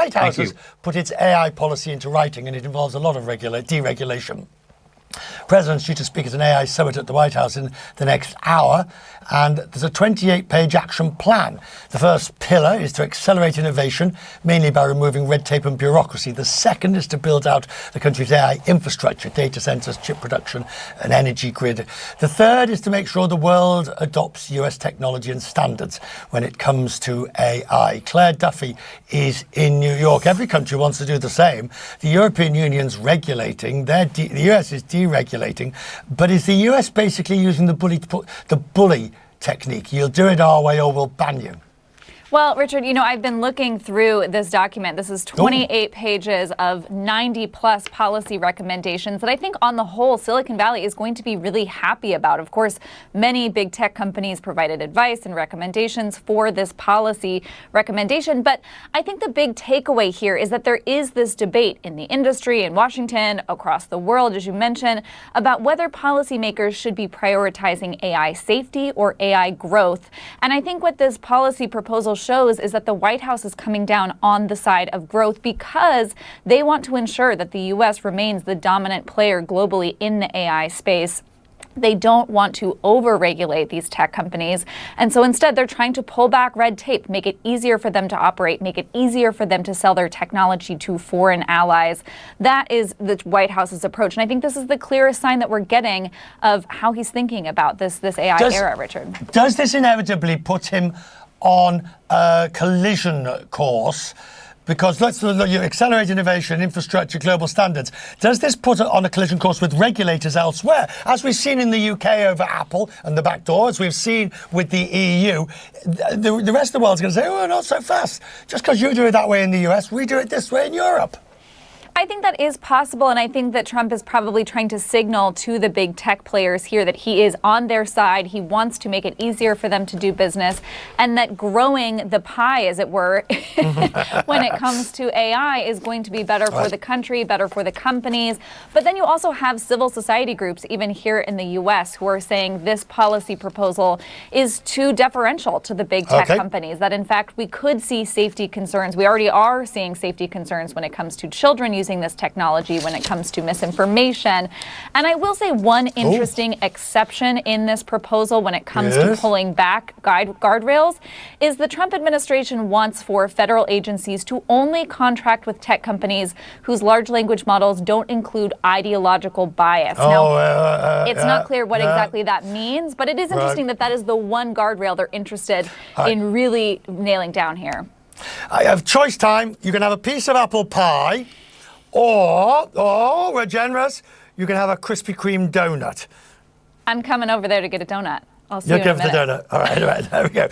White House has put its AI policy into writing, and it involves a lot of deregulation. The President's due to speak at an AI summit at the White House in the next hour, and there's a 28-page action plan. The first pillar is to accelerate innovation, mainly by removing red tape and bureaucracy. The second is to build out the country's AI infrastructure, data centres, chip production, and energy grid. The third is to make sure the world adopts US technology and standards when it comes to AI. Claire Duffy is in New York. Every country wants to do the same. The European Union's regulating, the US is deregulating, but is the US basically using the bully technique? You'll do it our way or we'll ban you. Well, Richard, I've been looking through this document. This is 28 pages of 90-plus policy recommendations that I think on the whole Silicon Valley is going to be really happy about. Of course, many big tech companies provided advice and recommendations for this policy recommendation. But I think the big takeaway here is that there is this debate in the industry, in Washington, across the world, as you mentioned, about whether policymakers should be prioritizing AI safety or AI growth. And I think what this policy proposal shows is that the White House is coming down on the side of growth because they want to ensure that the U.S. remains the dominant player globally in the AI space. They don't want to over-regulate these tech companies. And so instead, they're trying to pull back red tape, make it easier for them to operate, make it easier for them to sell their technology to foreign allies. That is the White House's approach. And I think this is the clearest sign that we're getting of how he's thinking about this AI era, Richard. Does this inevitably put him on a collision course? Because let's look, you accelerate innovation, infrastructure, global standards. Does this put it on a collision course with regulators elsewhere? As we've seen in the UK over Apple and the back door, as we've seen with the EU, the rest of the world's going to say, oh, not so fast. Just because you do it that way in the US, we do it this way in Europe. I think that is possible, and I think that Trump is probably trying to signal to the big tech players here that he is on their side. He wants to make it easier for them to do business, and that growing the pie, as it were, when it comes to AI is going to be better for the country, better for the companies. But then you also have civil society groups, even here in the U.S., who are saying this policy proposal is too deferential to the big tech companies, that in fact we could see safety concerns. We already are seeing safety concerns when it comes to children using this technology, when it comes to misinformation. And I will say one interesting exception in this proposal when it comes to pulling back guardrails is the Trump administration wants for federal agencies to only contract with tech companies whose large language models don't include ideological bias. Now, it's not clear what exactly that means, but it is interesting that that is the one guardrail they're interested in really nailing down here. I have choice time. You can have a piece of apple pie, or we're generous, you can have a Krispy Kreme donut. I'm coming over there to get a donut. I'll see you in a minute. You'll give the donut. All right, there we go.